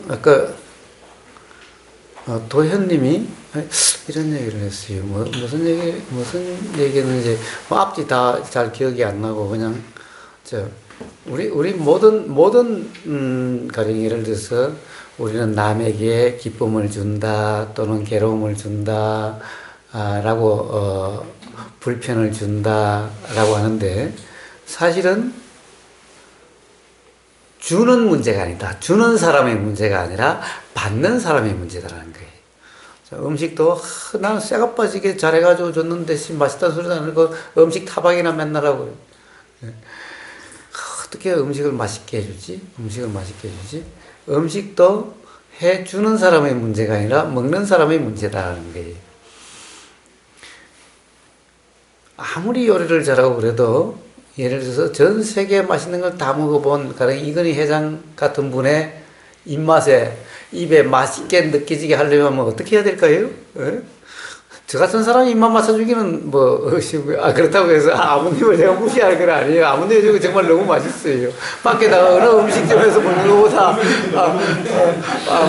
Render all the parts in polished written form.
아까 도현님이 이런 얘기를 했어요. 무슨 얘기였는지 앞뒤 다 잘 기억이 안 나고 그냥 우리 모든 가령 예를 들어서 우리는 남에게 기쁨을 준다 또는 괴로움을 준다 라고 불편을 준다 라고 하는데 사실은 주는 문제가 아니다. 주는 사람의 문제가 아니라 받는 사람의 문제다라는 거예요. 음식도 나는 쇠가 빠지게 잘해가지고 줬는데 맛있다는 소리도 안 하고 음식 타박이나 맨날 하고 어떻게 음식을 맛있게 해주지? 음식도 해주는 사람의 문제가 아니라 먹는 사람의 문제다라는 거예요. 아무리 요리를 잘하고 그래도 예를 들어서 전 세계 맛있는 걸 다 먹어본 가령 이건희 회장 같은 분의 입에 맛있게 느껴지게 하려면 어떻게 해야 될까요? 예? 저 같은 사람이 입맛 맞춰주기는 그렇다고 해서 아버님을 제가 무시할 건 아니에요. 아버님 정말 너무 맛있어요. 밖에다가 어느 음식점에서 먹는 것보다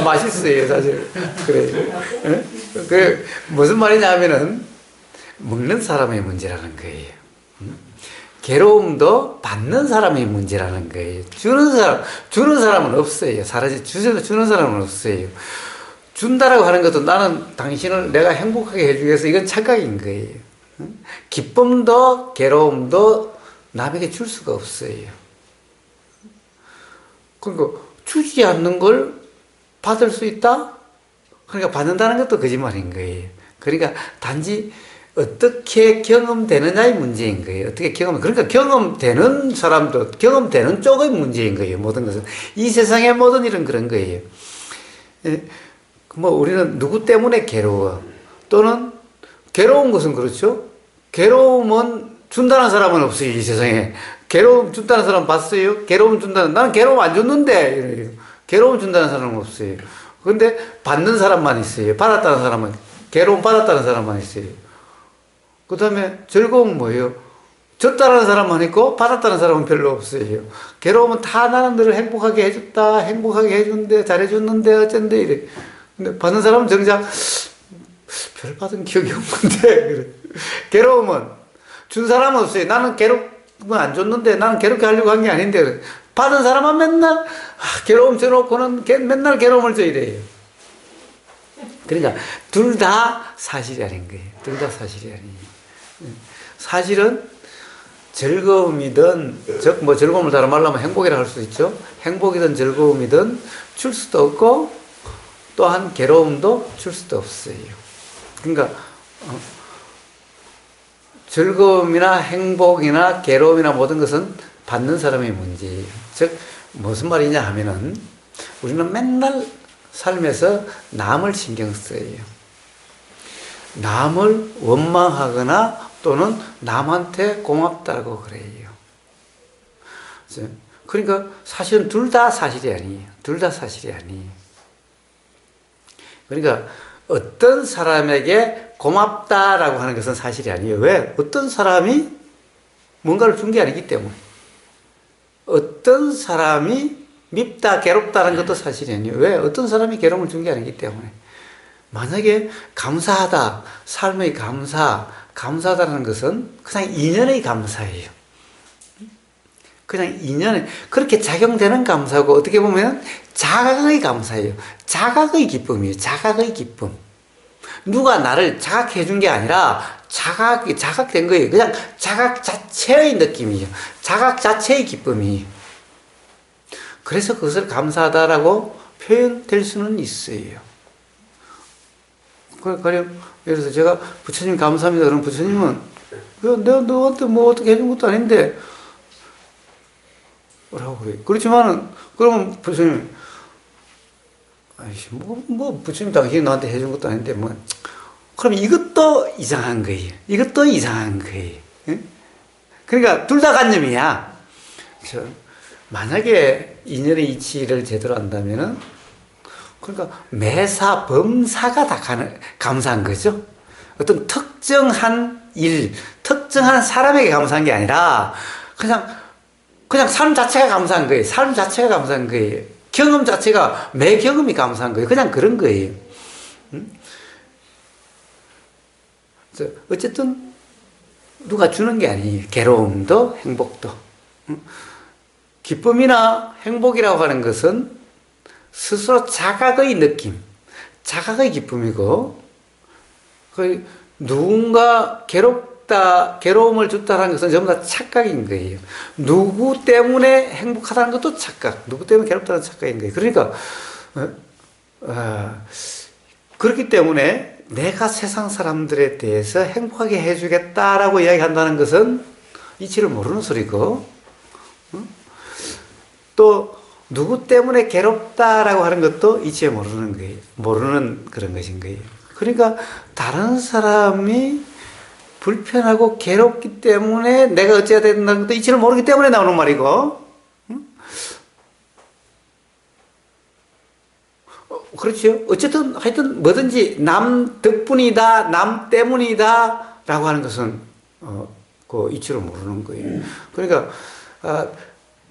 맛있어요, 사실. 그래요. 예? 그 무슨 말이냐 하면은 먹는 사람의 문제라는 거예요. 괴로움도 받는 사람의 문제라는 거예요. 주는 사람은 없어요. 주는 사람은 없어요. 준다라고 하는 것도 나는 당신을 내가 행복하게 해주기 위해서 이건 착각인 거예요. 기쁨도 괴로움도 남에게 줄 수가 없어요. 그러니까 주지 않는 걸 받을 수 있다? 그러니까 받는다는 것도 거짓말인 거예요. 그러니까 단지 어떻게 경험되느냐의 문제인 거예요. 그러니까 경험되는 사람도, 경험되는 쪽의 문제인 거예요. 모든 것은. 이 세상의 모든 일은 그런 거예요. 우리는 누구 때문에 괴로워. 또는, 괴로운 것은 그렇죠. 괴로움은 준다는 사람은 없어요, 이 세상에. 괴로움 준다는 사람 봤어요? 나는 괴로움 안 줬는데. 괴로움 준다는 사람은 없어요. 그런데 받는 사람만 있어요. 괴로움 받았다는 사람만 있어요. 그 다음에 즐거움은 뭐예요? 줬다는 사람만 있고 받았다는 사람은 별로 없어요. 괴로움은 다 나는 너를 행복하게 해줬다, 행복하게 해줬는데, 잘해줬는데, 어쩐데, 이래. 근데 받는 사람은 정작 별 받은 기억이 없는데, 그래. 괴로움은 준 사람은 없어요. 나는 괴롭은 안 줬는데, 나는 괴롭게 하려고 한 게 아닌데, 그래. 받은 사람은 맨날 괴로움 줘놓고는 맨날 괴로움을 줘 이래요. 그러니까 둘 다 사실이 아닌 거예요. 둘 다 사실이 아니에요. 사실은 즐거움이든 즐거움을 다루 말하면 행복이라 할 수 있죠. 행복이든 즐거움이든 줄 수도 없고 또한 괴로움도 줄 수도 없어요. 그러니까 즐거움이나 행복이나 괴로움이나 모든 것은 받는 사람의 문제예요. 즉 무슨 말이냐 하면은 우리는 맨날 삶에서 남을 신경 써요. 남을 원망하거나 또는 남한테 고맙다고 그래요. 그러니까 사실은 둘 다 사실이 아니에요. 그러니까 어떤 사람에게 고맙다라고 하는 것은 사실이 아니에요. 왜? 어떤 사람이 뭔가를 준 게 아니기 때문에. 어떤 사람이 밉다, 괴롭다는 것도 사실이 아니에요. 왜? 어떤 사람이 괴로움을 준 게 아니기 때문에. 만약에 감사하다, 삶의 감사하다는 것은 그냥 인연의 감사예요. 그냥 인연에, 그렇게 작용되는 감사고, 어떻게 보면 자각의 감사예요. 자각의 기쁨이에요. 자각의 기쁨. 누가 나를 자각해 준 게 아니라 자각된 거예요. 그냥 자각 자체의 느낌이에요. 자각 자체의 기쁨이에요. 그래서 그것을 감사하다라고 표현될 수는 있어요. 가령, 예를 들어서 제가 부처님 감사합니다. 그럼 부처님은, 내가 너한테 어떻게 해준 것도 아닌데, 라고 그래요. 그렇지만은, 그러면 부처님, 부처님 당신이 나한테 해준 것도 아닌데, 그럼 이것도 이상한 거예요. 예? 그러니까 둘 다 관념이야. 만약에 인연의 이치를 제대로 한다면은, 그러니까 매사, 범사가 다 감사한 거죠. 어떤 특정한 특정한 사람에게 감사한 게 아니라, 그냥 삶 자체가 감사한 거예요. 경험 자체가 매 경험이 감사한 거예요. 그냥 그런 거예요. 어쨌든 누가 주는 게 아니에요. 괴로움도 행복도. 기쁨이나 행복이라고 하는 것은 스스로 자각의 느낌, 자각의 기쁨이고, 누군가 괴로움을 줬다는 것은 전부 다 착각인 거예요. 누구 때문에 행복하다는 것도 착각, 누구 때문에 괴롭다는 착각인 거예요. 그러니까, 그렇기 때문에 내가 세상 사람들에 대해서 행복하게 해주겠다라고 이야기한다는 것은 이치를 모르는 소리고, 또 누구 때문에 괴롭다라고 하는 것도 이치에 모르는 거예요. 모르는 그런 것인 거예요. 그러니까 다른 사람이 불편하고 괴롭기 때문에 내가 어찌해야 된다는 것도 이치를 모르기 때문에 나오는 말이고, 그렇죠. 어쨌든 하여튼 뭐든지 남 덕분이다, 남 때문이다 라고 하는 것은 그 이치를 모르는 거예요. 그러니까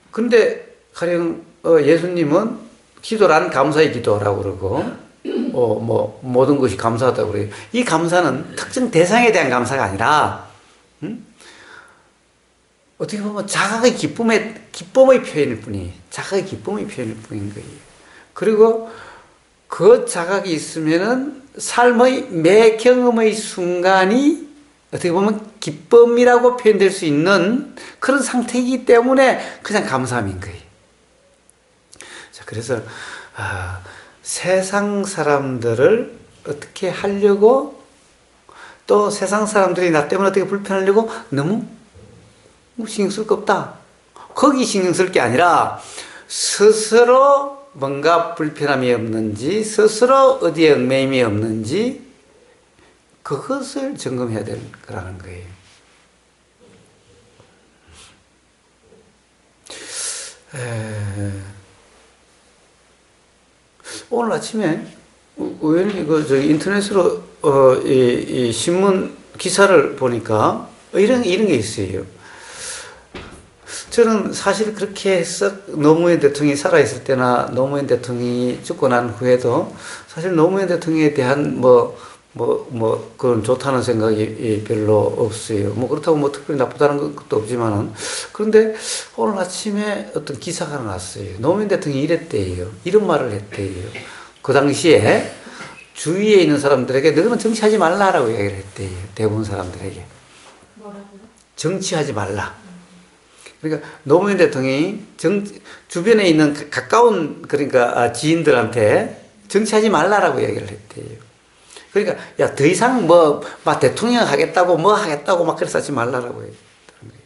근데 가령 예수님은 기도란 감사의 기도라고 그러고 뭐 모든 것이 감사하다고 그래요. 이 감사는 특정 대상에 대한 감사가 아니라 어떻게 보면 자각의 기쁨의 표현일 뿐이에요. 자각의 기쁨의 표현일 뿐인 거예요. 그리고 그 자각이 있으면은 삶의 매 경험의 순간이 어떻게 보면 기쁨이라고 표현될 수 있는 그런 상태이기 때문에 그냥 감사함인 거예요. 자, 그래서 세상 사람들을 어떻게 하려고, 또 세상 사람들이 나 때문에 어떻게 불편하려고 너무 신경 쓸 거 없다. 거기 신경 쓸 게 아니라 스스로 뭔가 불편함이 없는지, 스스로 어디에 얽매임이 없는지 그것을 점검해야 될 거라는 거예요. 오늘 아침에 우연히 인터넷으로 이 신문 기사를 보니까 이런 게 있어요. 저는 사실 그렇게 썩 노무현 대통령이 살아있을 때나 노무현 대통령이 죽고 난 후에도 사실 노무현 대통령에 대한 그런 좋다는 생각이 별로 없어요. 그렇다고 특별히 나쁘다는 것도 없지만은. 그런데 오늘 아침에 어떤 기사가 났어요. 노무현 대통령이 이랬대요. 이런 말을 했대요. 그 당시에 주위에 있는 사람들에게 너는 정치하지 말라라고 얘기를 했대요. 대부분 사람들에게. 뭐라고요? 정치하지 말라. 그러니까 노무현 대통령이 주변에 있는 가까운 그러니까 지인들한테 정치하지 말라라고 얘기를 했대요. 그러니까 야, 더 이상 막 대통령 하겠다고 하겠다고 막 그래서 하지 말라라고 했다는 거예요.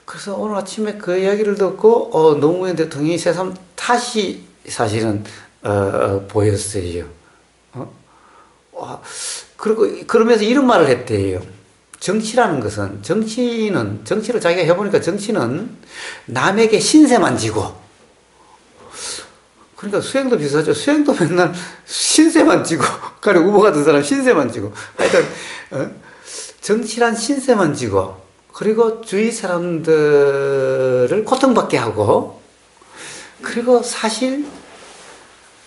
그래서 오늘 아침에 그 이야기를 듣고 노무현 대통령이 새삼 탓이 사실은 보였어요. 그리고 그러면서 이런 말을 했대요. 정치라는 것은, 정치를 자기가 해보니까 정치는 남에게 신세만 지고, 그러니까 수행도 비슷하죠. 수행도 맨날 신세만 지고, 가령 후보 같은 사람 신세만 지고, 하여튼, 정치란 신세만 지고, 그리고 주위 사람들을 고통받게 하고, 그리고 사실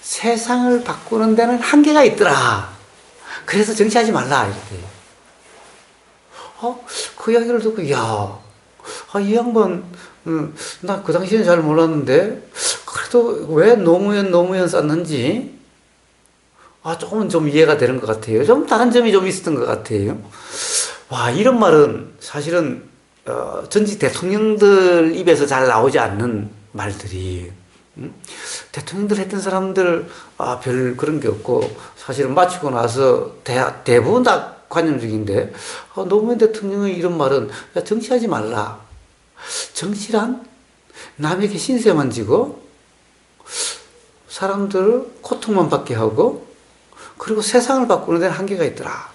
세상을 바꾸는 데는 한계가 있더라. 그래서 정치하지 말라, 이렇게. 그 이야기를 듣고, 이 양반, 나 그 당시에는 잘 몰랐는데, 그래도 왜 노무현 썼는지, 조금은 좀 이해가 되는 것 같아요. 좀 다른 점이 좀 있었던 것 같아요. 이런 말은 사실은, 전직 대통령들 입에서 잘 나오지 않는 말들이, 대통령들 했던 사람들, 별 그런 게 없고, 사실은 마치고 나서 대부분 다 관념적인데, 노무현 대통령의 이런 말은, 야, 정치하지 말라. 정치란 남에게 신세만 지고, 사람들을 고통만 받게 하고, 그리고 세상을 바꾸는 데는 한계가 있더라.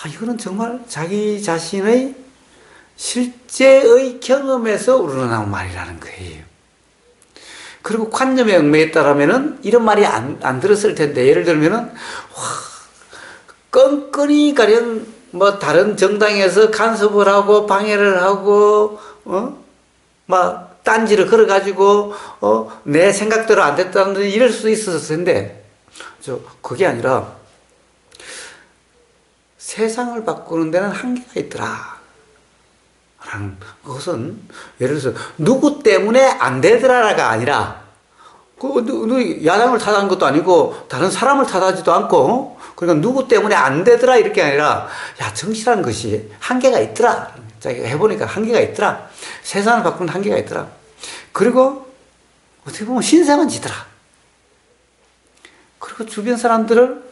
이거는 정말 자기 자신의 실제의 경험에서 우러나온 말이라는 거예요. 그리고 관념에 얽매였다라면은 이런 말이 안 들었을 텐데, 예를 들면은, 끈끈이 가령 다른 정당에서 간섭을 하고 방해를 하고 막 딴지를 걸어가지고 내 생각대로 안 됐다는 듯 이럴 수도 있었을 텐데 그게 아니라 세상을 바꾸는 데는 한계가 있더라 라는 그것은 예를 들어서 누구 때문에 안 되더라가 아니라 야당을 탓하는 것도 아니고 다른 사람을 탓하지도 않고 그러니까 누구 때문에 안 되더라 이렇게 아니라 야 정치라는 것이 한계가 있더라 자기가 해보니까 한계가 있더라 세상을 바꾸는 한계가 있더라 그리고 어떻게 보면 신성한 지더라 그리고 주변 사람들을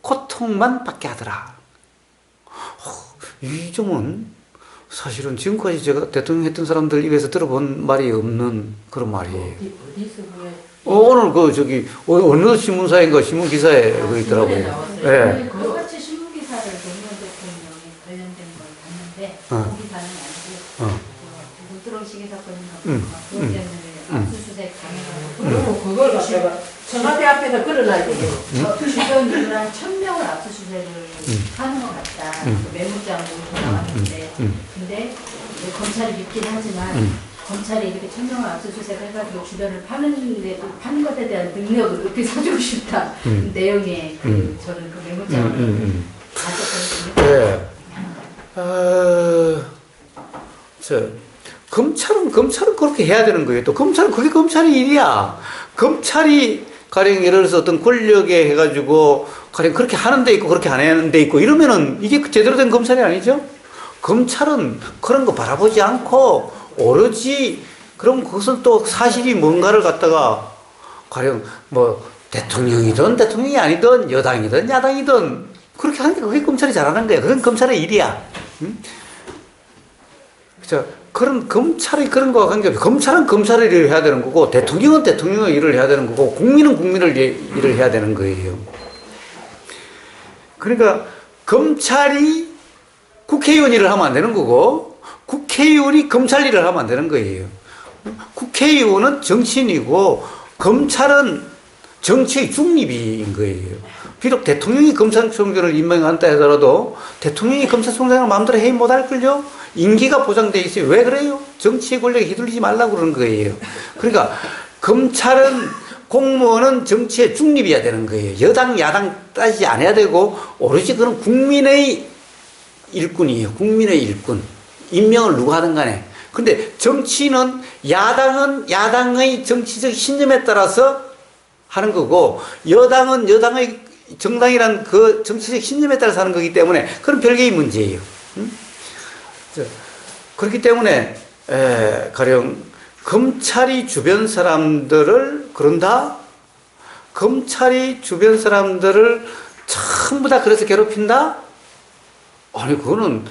고통만 받게 하더라 이 점은 사실은 지금까지 제가 대통령 했던 사람들 입에서 들어본 말이 없는 그런 말이에요. 오늘 어느 신문사인가 신문 기사에 그 있더라고요. 네. 똑같이 신문 기사를 노무현 대통령이 관련된 걸 봤는데 그 기사는 아니고 못 들어오시게 사건인가 그것 때문에 압수수색 당해가지고 그걸 갖다가 청와대 앞에서 걸어놔야 되겠네. 주변 인물 한 1000명을 압수수색을 하는 것 같다. 메모장으로 나왔는데 근데 검찰이 믿긴 하지만 검찰이 이렇게 1000명을 압수수색을 해가지고 주변을 파는 것에 대한 능력을 이렇게 사주고 싶다. 내용의 저는 그 메모장을 봤었거든요. 네. 검찰은 그렇게 해야 되는 거예요. 또 그게 검찰의 일이야. 검찰이 가령 예를 들어서 어떤 권력에 해가지고 가령 그렇게 하는 데 있고 그렇게 안 하는 데 있고 이러면은 이게 제대로 된 검찰이 아니죠? 검찰은 그런 거 바라보지 않고 오로지 그럼 그것은 또 사실이 뭔가를 갖다가 가령 뭐 대통령이든 대통령이 아니든 여당이든 야당이든 그렇게 하는 게 그게 검찰이 잘하는 거야. 그건 검찰의 일이야. 그렇죠? 그런 검찰이 그런 거와 관계없이 검찰은 검찰의 일을 해야 되는 거고 대통령은 대통령의 일을 해야 되는 거고 국민은 국민의 일을 해야 되는 거예요. 그러니까 검찰이 국회의원 일을 하면 안 되는 거고 국회의원이 검찰 일을 하면 안 되는 거예요. 국회의원은 정치인이고 검찰은 정치의 중립인 거예요. 비록 대통령이 검찰총장을 임명한다 하더라도 대통령이 검찰총장을 마음대로 해임 못할걸요? 임기가 보장돼 있어요. 왜 그래요? 정치의 권력에 휘둘리지 말라고 그러는 거예요. 그러니까 검찰은 공무원은 정치의 중립이어야 되는 거예요. 여당, 야당 따지지 않아야 되고 오로지 그런 국민의 일꾼이에요. 국민의 일꾼. 임명을 누가 하든 간에. 근데 정치는 야당은 야당의 정치적 신념에 따라서 하는 거고 여당은 여당의 정당이란 그 정치적 신념에 따라서 하는 거기 때문에 그건 별개의 문제예요. 그렇기 때문에 가령 검찰이 주변 사람들을 그런다? 검찰이 주변 사람들을 전부 다 그래서 괴롭힌다? 아니 그거는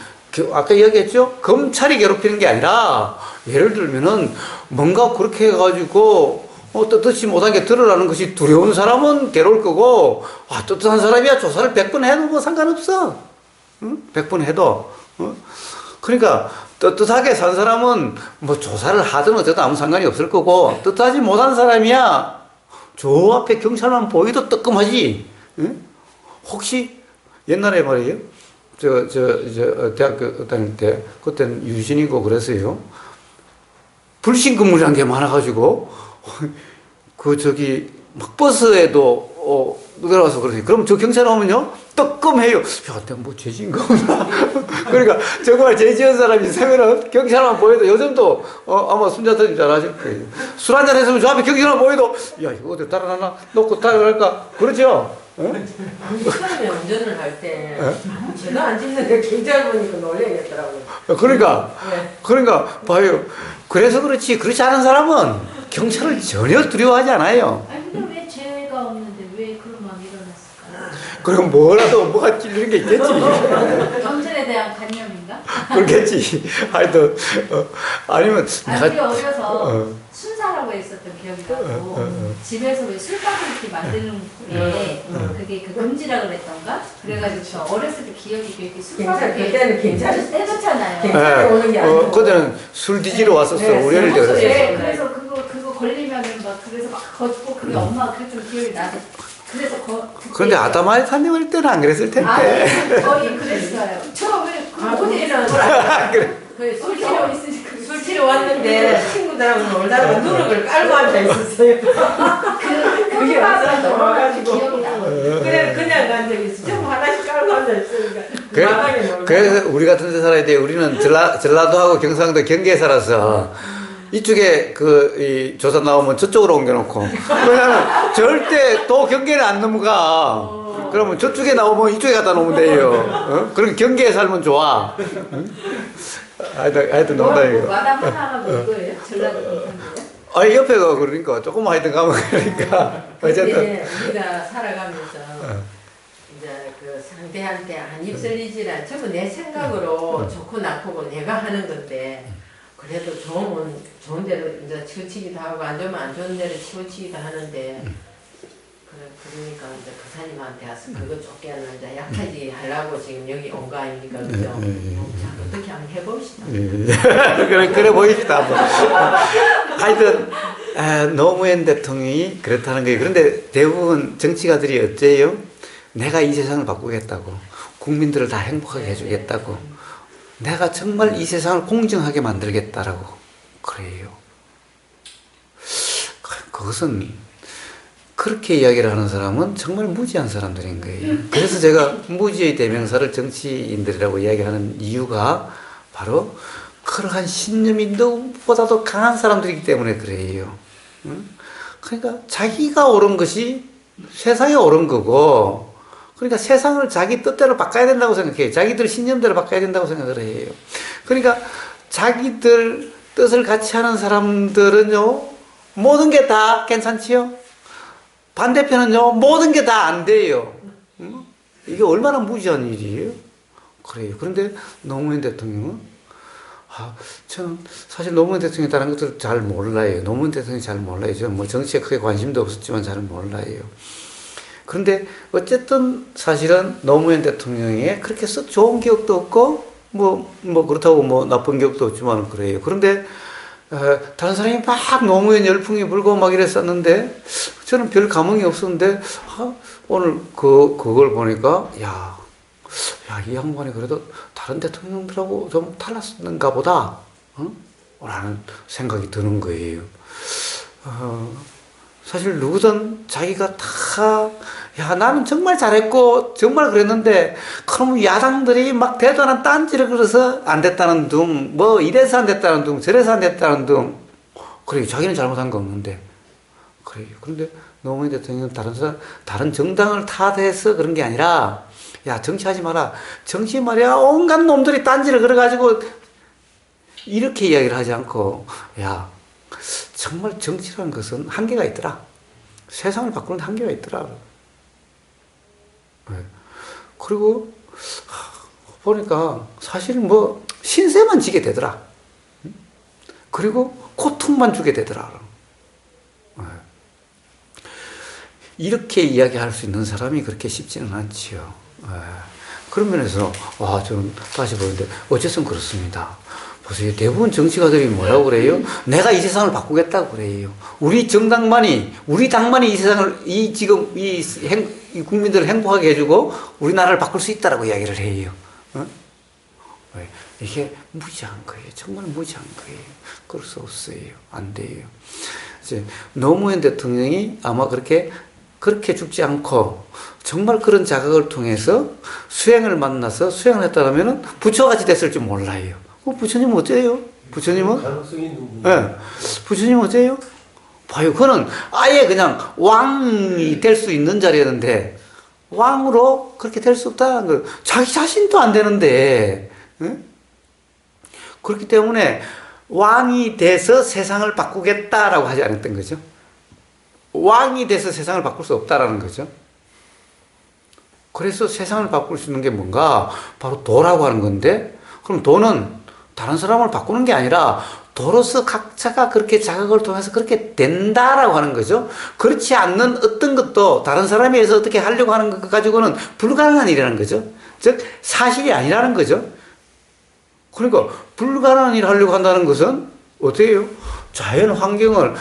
아까 이야기했죠? 검찰이 괴롭히는 게 아니라 예를 들면은 뭔가 그렇게 해가지고 떳떳이 못한 게 드러나는 것이 두려운 사람은 괴로울 거고 떳떳한 사람이야 조사를 100번 해도 뭐 상관없어. 응? 100번 해도. 그러니까 떳떳하게 산 사람은 뭐 조사를 하든 어쨌든 아무 상관이 없을 거고 떳떳하지 못한 사람이야 저 앞에 경찰만 보이도 뜨끔하지. 응? 혹시 옛날에 말이에요. 대학교 다닐 때 그때는 유신이고 그랬어요. 불신 건물이란 게 많아가지고 막 버스에도 들어가서 그러지. 그럼 저 경찰 오면요 뜨끔해요. 야, 내가 뭐 죄진 거구나. 그러니까 정말 죄 지은 사람이 있으면은 경찰만 보여도 요즘도 아마 순자선님 잘 아실 거예요. 술 한잔 했으면 저 앞에 경찰만 보여도 야 이거 어디 달아나나 놓고 달아갈까 그러죠. 처음에 운전을 할 때 제가 안 짚는데 경찰 보니까 놀래겠더라고요. 그러니까 봐요. 그래서 그렇지 않은 사람은 경찰을 전혀 두려워하지 않아요. 아니 근데 왜 죄가 없는데 왜 그런 마음이 일어났을까요? 그럼 뭐가 찔리는 게 있겠지. 경찰에 대한 관념인가? 그렇겠지. 하여튼 아니면 우리 어려서 순사라고 했었던 기억이 나고 집에서 왜 술바구니 만드는 게 그게 그 금지라 그랬던가? 그래가지고 저 어렸을 때 기억이 이렇게 술바구니 그때는 괜찮 해줬잖아요. 경찰에 오는 게 아니고 그때는 술 뒤지러 왔었어. 우리 어릴 때 그랬어. 네, 그래서 그거 걸리면은 막 그래서 막 걷고 그게 엄마가 그랬던 기억이 나서 그래서 그런데 아담하이 사님 어릴 때는 안 그랬을 텐데. 거의 그랬어요. 처음에 그 어디에서 그래. 술 치료 있으니까 술 치러 왔는데 친구 친구들하고 놀다가 누룩을 깔고 앉아 있었어요. 그게 와서 와가지고 그래 그냥 간 적이 있어. 좀 하나씩 깔고 앉아 있으니까 마당에 놀고. 그래서 우리 같은 데 살아야 돼. 우리는 전라도하고 경상도 경계에 살아서 이쪽에 이 조사 나오면 저쪽으로 옮겨놓고 왜냐면 절대 또 경계는 안 넘어가. 그러면 저쪽에 나오면 이쪽에 갖다 놓으면 돼요. 그럼 경계에 살면 좋아. 하여튼 농담이고. 마당 하나가 뭐예요? 전라도 경상도요? 아니 옆에가 그러니까 조금만 하여튼 가면 그러니까 어쨌든 근데 우리가 살아가면서 이제 그 상대한테 안 입설리지라 전부 내 생각으로 좋고 나쁘고 내가 하는 건데 그래도 좋으면 좋은 대로 이제 치우치기도 하고 안 좋으면 안 좋은 대로 치우치기도 하는데 그러니까 이제 그사님한테 와서 그거 쫓겨는 이제 약하지 하려고 지금 여기 온 거 아닙니까? 그죠? 자, 어떻게 한번 해봅시다. 그래 보입시다. 하여튼 노무현 대통령이 그렇다는 거예요. 그런데 대부분 정치가들이 어째요? 내가 이 세상을 바꾸겠다고, 국민들을 다 행복하게 해주겠다고, 내가 정말 이 세상을 공정하게 만들겠다라고 그래요. 그것은 그렇게 이야기를 하는 사람은 정말 무지한 사람들인 거예요. 그래서 제가 무지의 대명사를 정치인들이라고 이야기하는 이유가 바로 그러한 신념이 누구보다도 강한 사람들이기 때문에 그래요. 그러니까 자기가 옳은 것이 세상에 옳은 거고, 그러니까 세상을 자기 뜻대로 바꿔야 된다고 생각해요. 자기들 신념대로 바꿔야 된다고 생각을 해요. 그러니까 자기들 뜻을 같이 하는 사람들은요, 모든 게 다 괜찮지요? 반대편은요, 모든 게 다 안 돼요. 이게 얼마나 무지한 일이에요? 그래요. 그런데 노무현 대통령은, 저는 사실 노무현 대통령이 다른 것들 잘 몰라요. 노무현 대통령이 잘 몰라요. 저는 뭐 정치에 크게 관심도 없었지만 잘 몰라요. 그런데 어쨌든 사실은 노무현 대통령이 그렇게 썩 좋은 기억도 없고, 그렇다고 뭐 나쁜 기억도 없지만 그래요. 그런데 다른 사람이 막 노무현 열풍이 불고 막 이랬었는데 저는 별 감흥이 없었는데 오늘 그걸 보니까 이 양반이 그래도 다른 대통령들하고 좀 달랐는가 보다 라는 생각이 드는 거예요. 사실 누구든 자기가 나는 정말 잘했고 정말 그랬는데 그러면 야당들이 막 대단한 딴지를 걸어서 안 됐다는 둥, 이래서 안 됐다는 둥, 저래서 안 됐다는 둥. 그래, 자기는 잘못한 거 없는데. 그래요. 그런데 노무현 대통령은 다른 정당을 탓해서 그런 게 아니라, 정치하지 마라. 정치 말이야, 온갖 놈들이 딴지를 걸어가지고 이렇게 이야기를 하지 않고, 정말 정치라는 것은 한계가 있더라. 세상을 바꾸는 한계가 있더라. 그리고 보니까 사실 신세만 지게 되더라. 그리고 고통만 주게 되더라. 이렇게 이야기할 수 있는 사람이 그렇게 쉽지는 않지요. 그런 면에서 저는 다시 보는데 어째서 그렇습니다. 보세요. 대부분 정치가들이 뭐라고 그래요? 내가 이 세상을 바꾸겠다고 그래요. 우리 정당만이, 우리 당만이 이 세상을, 이 국민들을 행복하게 해주고 우리나라를 바꿀 수 있다라고 이야기를 해요. 이게 무지한 거예요. 정말 무지한 거예요. 그럴 수 없어요. 안 돼요. 이제 노무현 대통령이 아마 그렇게 죽지 않고 정말 그런 자각을 통해서 수행을 만나서 수행을 했다면 부처같이 됐을지 몰라요. 부처님 어째요? 부처님은? 가능성이 누구? 네. 부처님 어째요? 봐요. 그는 아예 그냥 왕이 될 수 있는 자리였는데 왕으로 그렇게 될 수 없다는 거. 자기 자신도 안 되는데. 그렇기 때문에 왕이 돼서 세상을 바꾸겠다라고 하지 않았던 거죠. 왕이 돼서 세상을 바꿀 수 없다라는 거죠. 그래서 세상을 바꿀 수 있는 게 뭔가? 바로 도라고 하는 건데, 그럼 도는 다른 사람을 바꾸는 게 아니라 도로서 각자가 그렇게 자각을 통해서 그렇게 된다라고 하는 거죠. 그렇지 않는 어떤 것도 다른 사람에 의해서 어떻게 하려고 하는 것 가지고는 불가능한 일이라는 거죠. 즉 사실이 아니라는 거죠. 그러니까 불가능한 일을 하려고 한다는 것은 어떻게 해요? 자연 환경을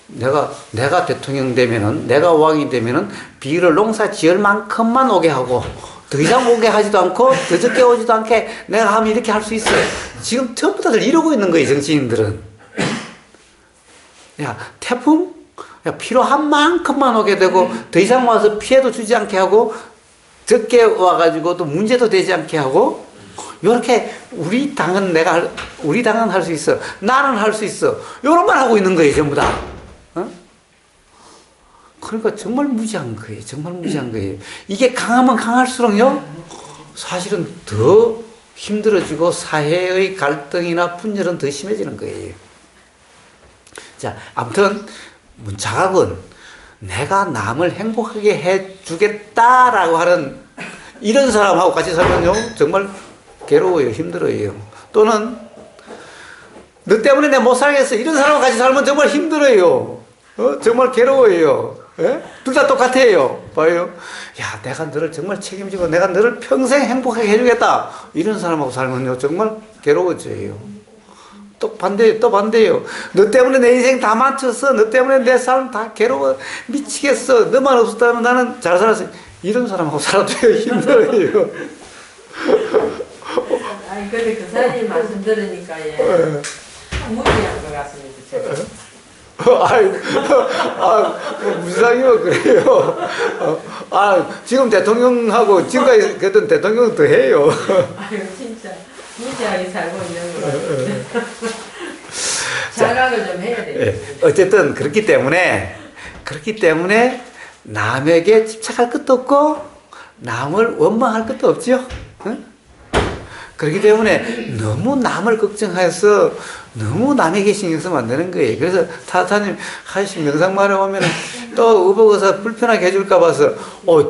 내가 대통령 되면은, 내가 왕이 되면은 비를 농사 지을 만큼만 오게 하고 더 이상 오게 하지도 않고 더 적게 오지도 않게 내가 하면 이렇게 할 수 있어요. 지금 전부 다들 이러고 있는 거예요. 정치인들은. 야, 태풍? 야, 필요한 만큼만 오게 되고, 더 이상 와서 피해도 주지 않게 하고, 적게 와가지고 또 문제도 되지 않게 하고, 요렇게 우리 당은 할 수 있어. 나는 할 수 있어. 요런 말 하고 있는 거예요, 전부 다. 어? 그러니까 정말 무지한 거예요. 정말 무지한 거예요. 이게 강하면 강할수록요, 사실은 더 힘들어지고 사회의 갈등이나 분열은 더 심해지는 거예요. 자, 아무튼 문자각은 내가 남을 행복하게 해주겠다라고 하는 이런 사람하고 같이 살면요, 정말 괴로워요, 힘들어요. 또는 너 때문에 내가 못 살겠어, 이런 사람하고 같이 살면 정말 힘들어요. 정말 괴로워요. 예? 둘 다 똑같아요. 봐요. 야, 내가 너를 정말 책임지고 내가 너를 평생 행복하게 해주겠다, 이런 사람하고 살면요, 정말 괴로워져요. 또 반대예요. 너 때문에 내 인생 다 망쳤어. 너 때문에 내 삶 다 괴로워 미치겠어. 너만 없었다면 나는 잘 살았어. 이런 사람하고 살아도 힘들어요. 아니 근데 그 사장님 말씀 들으니까 참 무리한 것 같습니다. 무상이면 그래요. 지금 대통령하고 지금까지 그랬던 대통령은 더 해요. 아유 진짜 무지하게 살고 있는 거 같아요. 자각을 좀 해야 돼요. 예, 어쨌든 그렇기 때문에 남에게 집착할 것도 없고 남을 원망할 것도 없죠. 응? 그렇기 때문에 너무 남을 걱정해서 너무 남에게 신경 쓰면 안 되는 거예요. 그래서 타타님 하신 명상말에 오면 또 의복의사 불편하게 해줄까 봐서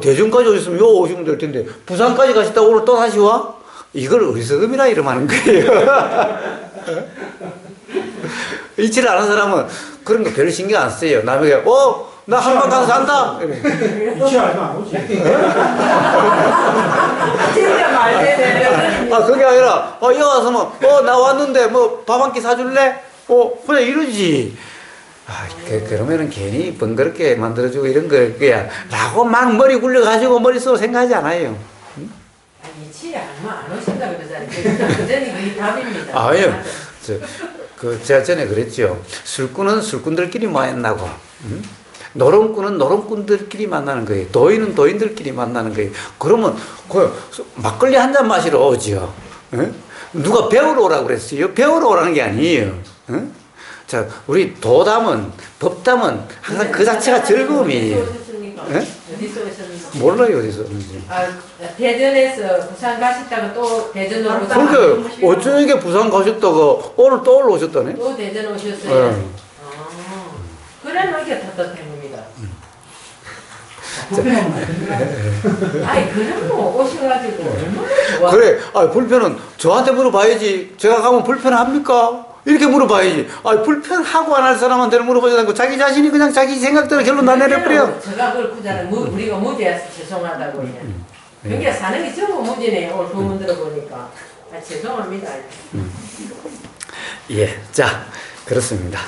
대전까지 오셨으면 요 오시면 될 텐데 부산까지 가셨다 오늘 또 다시 와? 이걸 어리석음이라 이러면 하는 거예요. 이치를 아는 사람은 그런 거 별로 신경 안 써요. 남에게 나 한방 가서 산다. 이치 알면 안 오지. 진짜 말되네. 그게 아니라 여기 와서 나 왔는데 뭐 밥 한 끼 사줄래? 그냥 이러지. 그러면은 괜히 번거롭게 만들어주고 이런 거야 라고 막 머리 굴려가지고 머릿속으로 생각하지 않아요. 아니 이치 알면 안 오신다 그러잖아요. 그전이 그게 답입니다. 아니요. 제가 전에 그랬죠. 술꾼은 술꾼들끼리 만나고, 노름꾼은 노름꾼들끼리 만나는 거예요. 도인은 도인들끼리 만나는 거예요. 그러면 막걸리 한 잔 마시러 오죠. 누가 배우러 오라고 그랬어요? 배우러 오라는 게 아니에요. 자, 우리 도담은, 법담은 항상 그 자체가 즐거움이에요. 어디서 오셨는지? 몰라요, 어디서 오는지. 대전에서 부산 가셨다가 또 대전으로 그러니까 어쩌게 부산 가셨다가 오늘 또 올라오셨다네? 또 대전 오셨어요? 네. 그래 이게 따뜻한 겁니다. 불편하면 아이 그럼 뭐 오셔가지고 얼마나 좋아. 그래, 불편은 저한테 물어봐야지. 제가 가면 불편합니까? 이렇게 물어봐야지. 불편하고 안 할 사람한테는 물어보지 않고 자기 자신이 그냥 자기 생각대로 결론 다 내려버려. 제가 그걸 그잖아요. 우리가 무지해서 죄송하다고 그냥. 그러니까 사는 게 전부 무지네요. 오늘 소문 들어보니까. 죄송합니다. 예, 자, 그렇습니다.